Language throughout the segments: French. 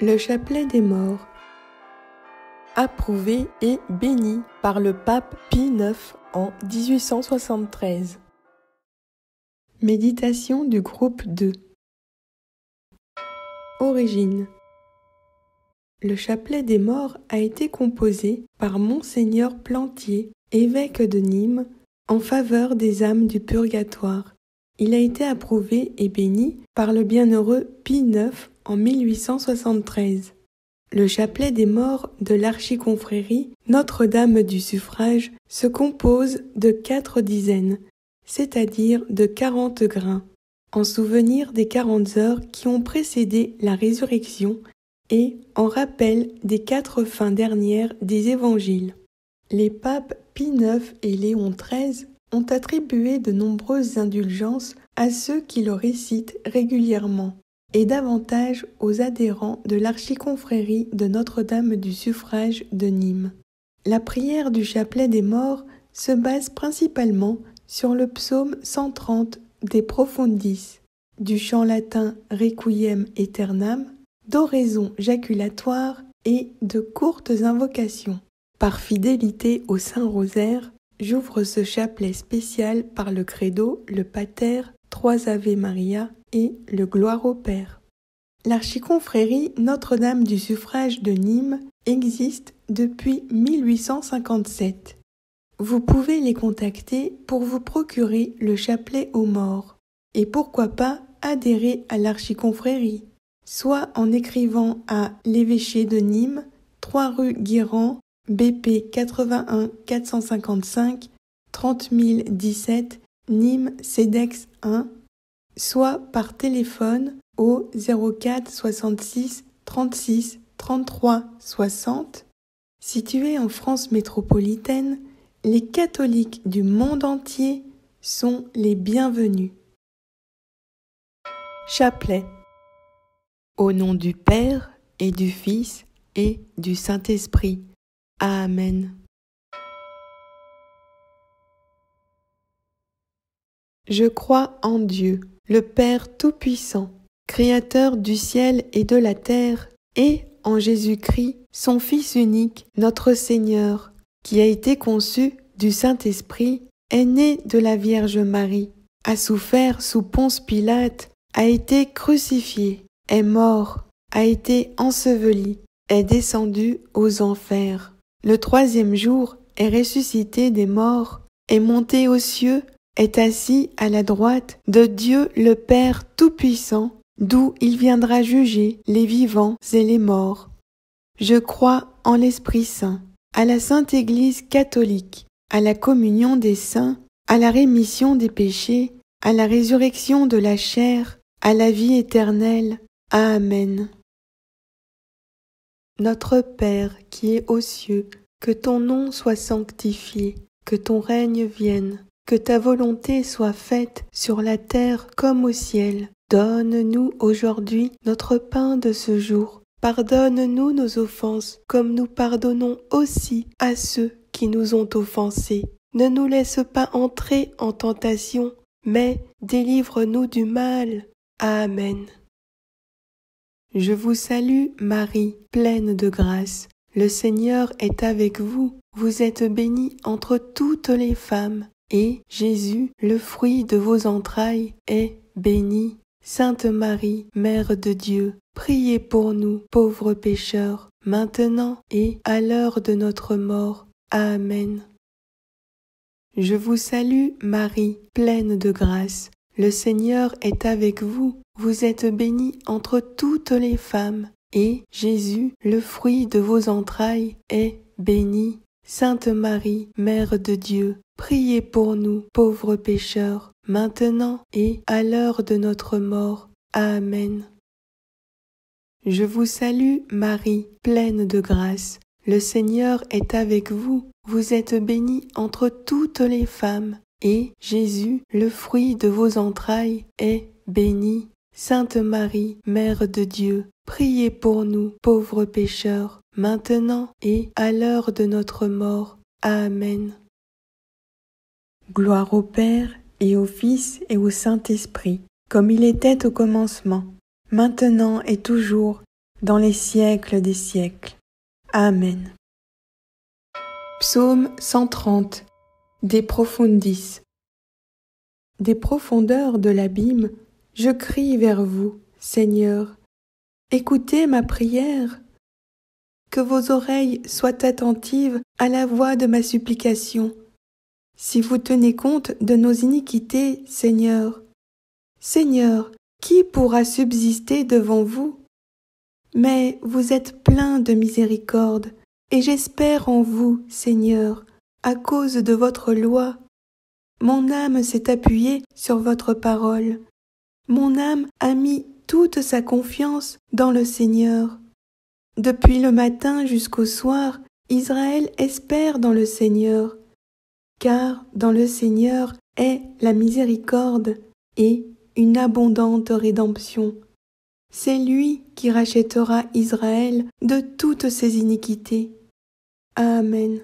Le chapelet des morts, approuvé et béni par le pape Pie IX en 1873. Méditation du groupe 2. Origine. Le chapelet des morts a été composé par Monseigneur Plantier, évêque de Nîmes, en faveur des âmes du purgatoire. Il a été approuvé et béni par le bienheureux Pie IX en 1873. Le chapelet des morts de l'archiconfrérie Notre-Dame du Suffrage se compose de 4 dizaines, c'est-à-dire de 40 grains, en souvenir des 40 heures qui ont précédé la résurrection et en rappel des 4 fins dernières des évangiles. Les papes Pie IX et Léon XIII ont attribué de nombreuses indulgences à ceux qui le récitent régulièrement, et davantage aux adhérents de l'archiconfrérie de Notre-Dame du Suffrage de Nîmes. La prière du chapelet des morts se base principalement sur le psaume 130 des Profundis, du chant latin Requiem aeternam, d'oraisons jaculatoires et de courtes invocations. Par fidélité au Saint-Rosaire, j'ouvre ce chapelet spécial par le Credo, le Pater, 3 Ave Maria et le Gloire au Père. L'archiconfrérie Notre-Dame du Suffrage de Nîmes existe depuis 1857. Vous pouvez les contacter pour vous procurer le chapelet aux morts et pourquoi pas adhérer à l'archiconfrérie, soit en écrivant à l'évêché de Nîmes, 3 rue Guérand, BP 81 455 30 017 Nîmes CEDEX 1, soit par téléphone au 04 66 36 33 60. Situés en France métropolitaine, les catholiques du monde entier sont les bienvenus. Chapelet. Au nom du Père et du Fils et du Saint-Esprit. Amen. Je crois en Dieu, le Père Tout-Puissant, Créateur du ciel et de la terre, et en Jésus-Christ, son Fils unique, notre Seigneur, qui a été conçu du Saint-Esprit, est né de la Vierge Marie, a souffert sous Ponce Pilate, a été crucifié, est mort, a été enseveli, est descendu aux enfers. Le 3e jour est ressuscité des morts, est monté aux cieux, est assis à la droite de Dieu le Père Tout-Puissant, d'où il viendra juger les vivants et les morts. Je crois en l'Esprit Saint, à la Sainte Église catholique, à la communion des saints, à la rémission des péchés, à la résurrection de la chair, à la vie éternelle. Amen. Notre Père qui es aux cieux, que ton nom soit sanctifié, que ton règne vienne. Que ta volonté soit faite sur la terre comme au ciel. Donne-nous aujourd'hui notre pain de ce jour. Pardonne-nous nos offenses, comme nous pardonnons aussi à ceux qui nous ont offensés. Ne nous laisse pas entrer en tentation, mais délivre-nous du mal. Amen. Je vous salue, Marie, pleine de grâce. Le Seigneur est avec vous. Vous êtes bénie entre toutes les femmes. Et Jésus, le fruit de vos entrailles, est béni. Sainte Marie, Mère de Dieu, priez pour nous, pauvres pécheurs, maintenant et à l'heure de notre mort. Amen. Je vous salue, Marie, pleine de grâce. Le Seigneur est avec vous. Vous êtes bénie entre toutes les femmes. Et Jésus, le fruit de vos entrailles, est béni. Sainte Marie, Mère de Dieu, priez pour nous, pauvres pécheurs, maintenant et à l'heure de notre mort. Amen. Je vous salue, Marie, pleine de grâce. Le Seigneur est avec vous. Vous êtes bénie entre toutes les femmes. Et Jésus, le fruit de vos entrailles, est béni. Sainte Marie, Mère de Dieu, priez pour nous, pauvres pécheurs, maintenant et à l'heure de notre mort. Amen. Gloire au Père, et au Fils, et au Saint-Esprit, comme il était au commencement, maintenant et toujours, dans les siècles des siècles. Amen. Psaume 130. De profundis. Des profondeurs de l'abîme, je crie vers vous, Seigneur. Écoutez ma prière. Que vos oreilles soient attentives à la voix de ma supplication. Si vous tenez compte de nos iniquités, Seigneur. Seigneur, qui pourra subsister devant vous? Mais vous êtes plein de miséricorde, et j'espère en vous, Seigneur, à cause de votre loi. Mon âme s'est appuyée sur votre parole. Mon âme a mis toute sa confiance dans le Seigneur. Depuis le matin jusqu'au soir, Israël espère dans le Seigneur, car dans le Seigneur est la miséricorde et une abondante rédemption. C'est lui qui rachètera Israël de toutes ses iniquités. Amen.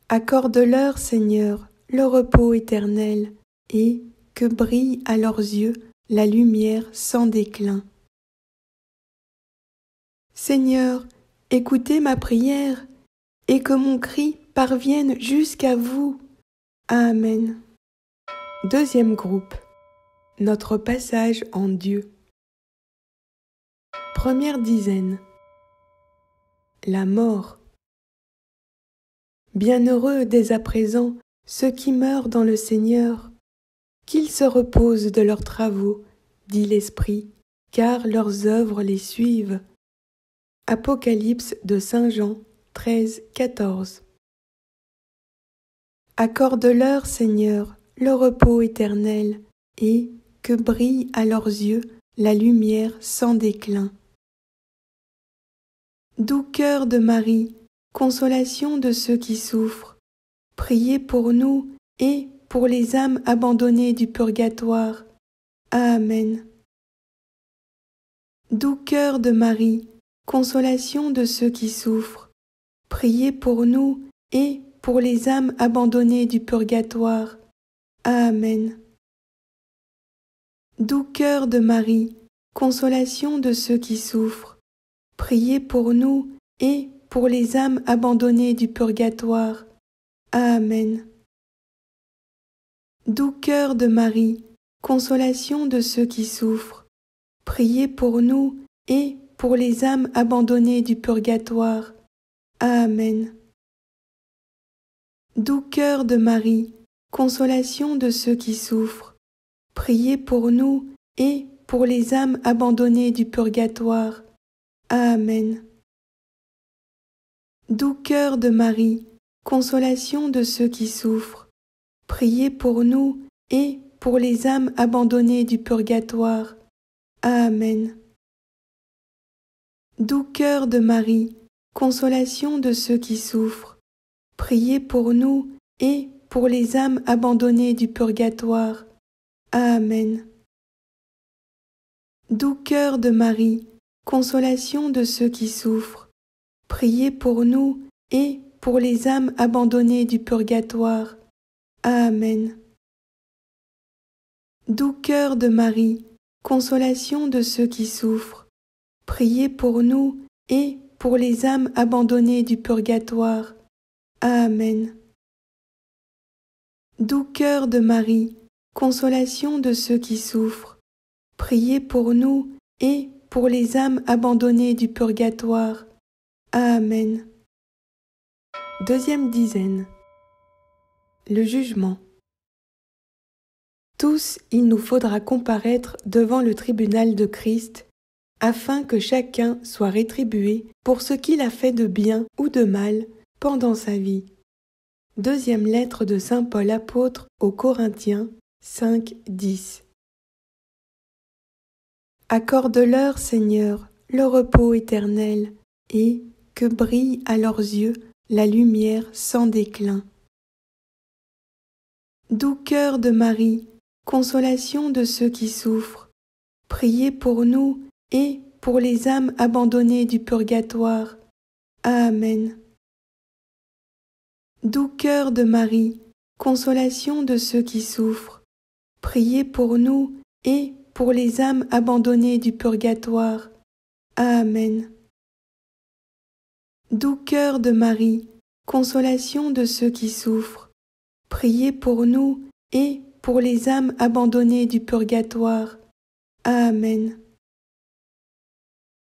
Accorde-leur, Seigneur, le repos éternel, et que brille à leurs yeux la lumière sans déclin. Seigneur, écoutez ma prière, et que mon cri parvienne jusqu'à vous. Amen. Deuxième groupe. Notre passage en Dieu. Première dizaine. La mort. Bienheureux dès à présent ceux qui meurent dans le Seigneur, qu'ils se reposent de leurs travaux, dit l'Esprit, car leurs œuvres les suivent. Apocalypse de Saint Jean 13, 14. Accorde-leur, Seigneur, le repos éternel, et que brille à leurs yeux la lumière sans déclin. Doux cœur de Marie, consolation de ceux qui souffrent, priez pour nous et pour les âmes abandonnées du purgatoire. Amen. Doux cœur de Marie, consolation de ceux qui souffrent, priez pour nous et pour les âmes abandonnées du purgatoire. Amen. Doux cœur de Marie, consolation de ceux qui souffrent, priez pour nous et pour les âmes abandonnées du purgatoire. Amen. Doux cœur de Marie, consolation de ceux qui souffrent, priez pour nous et pour les âmes abandonnées du purgatoire. Amen. Doux cœur de Marie, consolation de ceux qui souffrent, priez pour nous et pour les âmes abandonnées du purgatoire. Amen. Doux cœur de Marie, consolation de ceux qui souffrent, priez pour nous et pour les âmes abandonnées du purgatoire. Amen. Doux cœur de Marie, consolation de ceux qui souffrent, priez pour nous et pour les âmes abandonnées du purgatoire. Amen. Doux cœur de Marie, consolation de ceux qui souffrent, priez pour nous et pour les âmes abandonnées du purgatoire. Amen. Doux cœur de Marie, consolation de ceux qui souffrent, priez pour nous et pour les âmes abandonnées du purgatoire. Amen. Doux cœur de Marie, consolation de ceux qui souffrent, priez pour nous et pour les âmes abandonnées du purgatoire. Amen. Deuxième dizaine. Le jugement. Tous, il nous faudra comparaître devant le tribunal de Christ, afin que chacun soit rétribué pour ce qu'il a fait de bien ou de mal pendant sa vie. Deuxième lettre de Saint Paul apôtre aux Corinthiens 5, 10. Accorde-leur, Seigneur, le repos éternel, et que brille à leurs yeux la lumière sans déclin. Doux cœur de Marie, consolation de ceux qui souffrent, priez pour nous et pour les âmes abandonnées du purgatoire. Amen. Doux cœur de Marie, consolation de ceux qui souffrent, priez pour nous et pour les âmes abandonnées du purgatoire. Amen. Doux cœur de Marie, consolation de ceux qui souffrent, priez pour nous et pour les âmes abandonnées du purgatoire. Amen.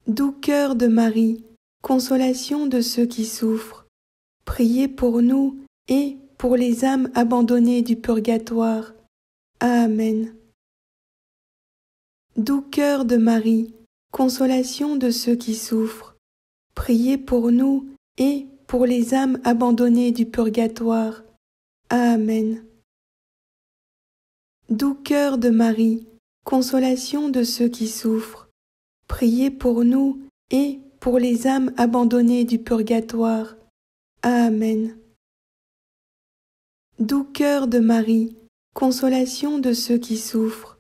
Doux cœur de Marie, consolation de ceux qui souffrent, priez pour nous et pour les âmes abandonnées du purgatoire. Amen. Doux cœur de Marie, consolation de ceux qui souffrent, priez pour nous et pour les âmes abandonnées du purgatoire. Amen. Doux cœur de Marie, consolation de ceux qui souffrent, priez pour nous et pour les âmes abandonnées du purgatoire. Amen. Doux cœur de Marie, consolation de ceux qui souffrent,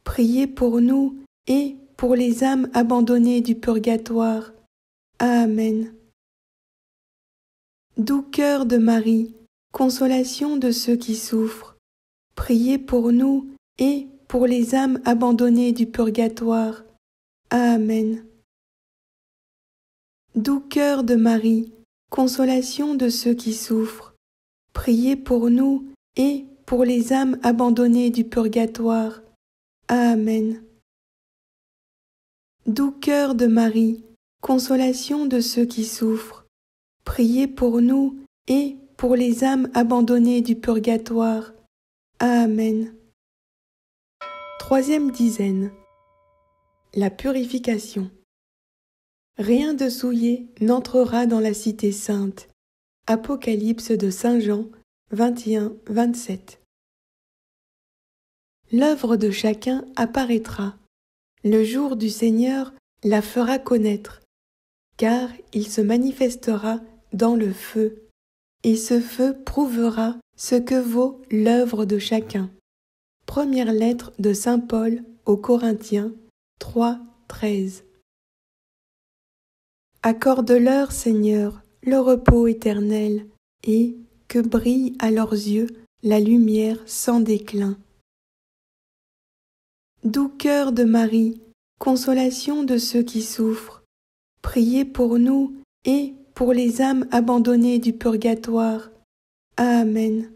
priez pour nous et pour les âmes abandonnées du purgatoire. Amen. Doux cœur de Marie, consolation de ceux qui souffrent, priez pour nous et pour les âmes abandonnées du purgatoire. Amen. Doux cœur de Marie, consolation de ceux qui souffrent, priez pour nous et pour les âmes abandonnées du purgatoire. Amen. Doux cœur de Marie, consolation de ceux qui souffrent, priez pour nous et pour les âmes abandonnées du purgatoire. Amen. Troisième dizaine. La purification. Rien de souillé n'entrera dans la cité sainte. Apocalypse de Saint Jean 21-27. L'œuvre de chacun apparaîtra. Le jour du Seigneur la fera connaître, car il se manifestera dans le feu, et ce feu prouvera ce que vaut l'œuvre de chacun. Première lettre de Saint Paul aux Corinthiens 3:13. Accorde-leur, Seigneur, le repos éternel, et que brille à leurs yeux la lumière sans déclin. Doux cœur de Marie, consolation de ceux qui souffrent, priez pour nous et pour les âmes abandonnées du purgatoire. Amen.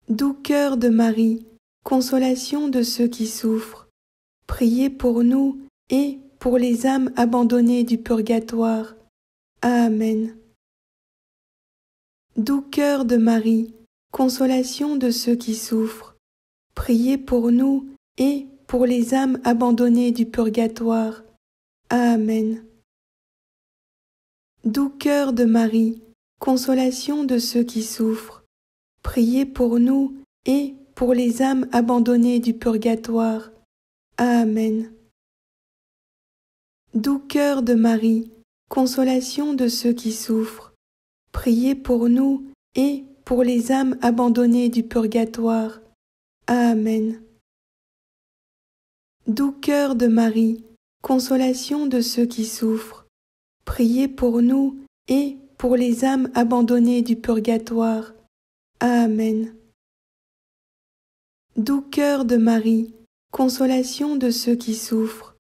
Doux cœur de Marie, consolation de ceux qui souffrent, priez pour nous et pour les âmes abandonnées du purgatoire. Amen. Doux cœur de Marie, consolation de ceux qui souffrent, priez pour nous et pour les âmes abandonnées du purgatoire. Amen. Doux cœur de Marie, consolation de ceux qui souffrent, priez pour nous et pour les âmes abandonnées du purgatoire. Amen. Doux cœur de Marie, consolation de ceux qui souffrent, priez pour nous et pour les âmes abandonnées du purgatoire. Amen. Doux cœur de Marie, consolation de ceux qui souffrent, priez pour nous et pour les âmes abandonnées du purgatoire. Amen. Doux cœur de Marie, consolation de ceux qui souffrent,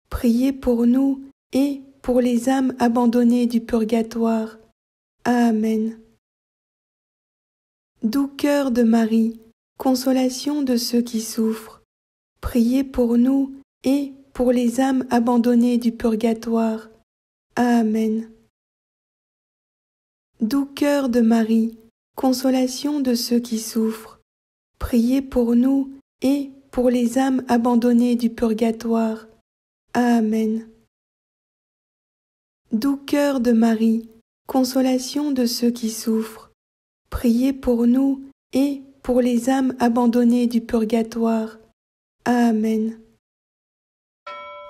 priez pour nous et pour les âmes abandonnées du purgatoire. Amen. Doux cœur de Marie, consolation de ceux qui souffrent, priez pour nous et pour les âmes abandonnées du purgatoire. Amen. Doux cœur de Marie, consolation de ceux qui souffrent, priez pour nous et pour les âmes abandonnées du purgatoire. Amen. Doux cœur de Marie, consolation de ceux qui souffrent, priez pour nous et pour les âmes abandonnées du purgatoire. Amen.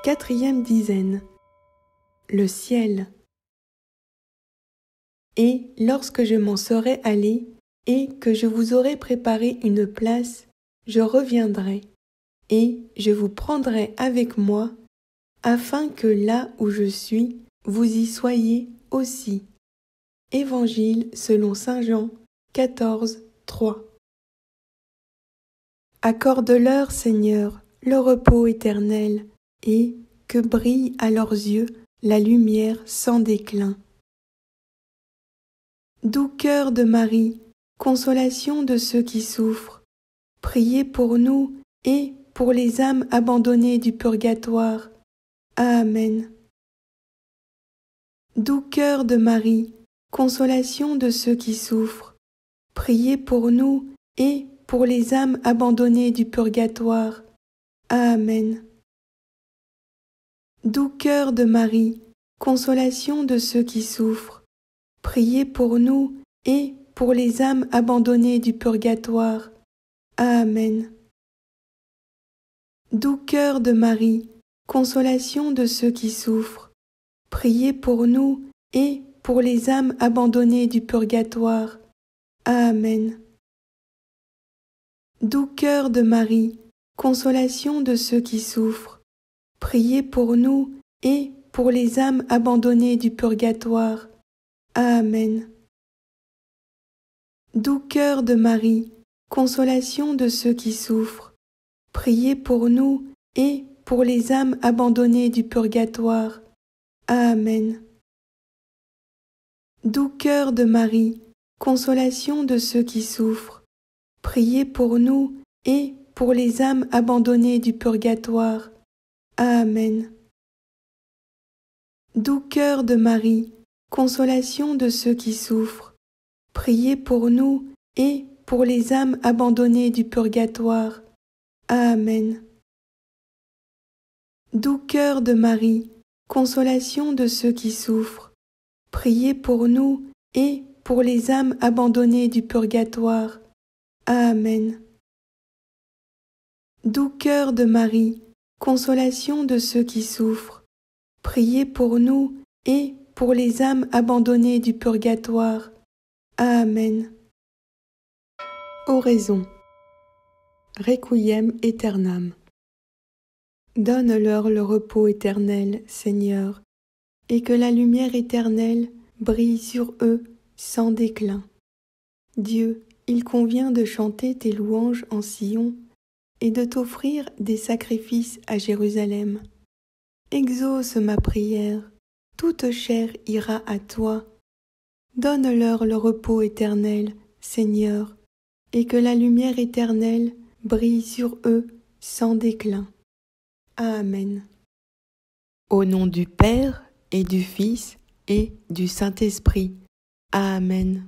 Quatrième dizaine. Le ciel. Et lorsque je m'en serai allé et que je vous aurai préparé une place, je reviendrai et je vous prendrai avec moi, afin que là où je suis, vous y soyez aussi. Évangile selon Saint Jean 14:3. Accorde-leur, Seigneur, le repos éternel, et que brille à leurs yeux la lumière sans déclin. Doux cœur de Marie, consolation de ceux qui souffrent, priez pour nous et pour les âmes abandonnées du purgatoire. Amen. Doux cœur de Marie, consolation de ceux qui souffrent, priez pour nous et pour les âmes abandonnées du purgatoire. Amen. Doux cœur de Marie, consolation de ceux qui souffrent, priez pour nous et pour les âmes abandonnées du purgatoire. Amen. Doux cœur de Marie, consolation de ceux qui souffrent, priez pour nous et pour les âmes abandonnées du purgatoire. Amen. Doux cœur de Marie, consolation de ceux qui souffrent, priez pour nous et pour les âmes abandonnées du purgatoire. Amen. Doux cœur de Marie, consolation de ceux qui souffrent, priez pour nous et pour les âmes abandonnées du purgatoire. Amen. Doux cœur de Marie, consolation de ceux qui souffrent, priez pour nous et pour les âmes abandonnées du purgatoire. Amen. Doux cœur de Marie, consolation de ceux qui souffrent, priez pour nous et pour les âmes abandonnées du purgatoire. Amen. Doux cœur de Marie, consolation de ceux qui souffrent, priez pour nous et pour les âmes abandonnées du purgatoire. Amen. Doux cœur de Marie, consolation de ceux qui souffrent, priez pour nous et pour les âmes abandonnées du purgatoire. Amen. Oraison. Requiem aeternam. Donne-leur le repos éternel, Seigneur, et que la lumière éternelle brille sur eux sans déclin. Dieu, il convient de chanter tes louanges en Sion et de t'offrir des sacrifices à Jérusalem. Exauce ma prière, toute chair ira à toi. Donne-leur le repos éternel, Seigneur, et que la lumière éternelle brille sur eux sans déclin. Amen. Au nom du Père et du Fils et du Saint-Esprit. Amen.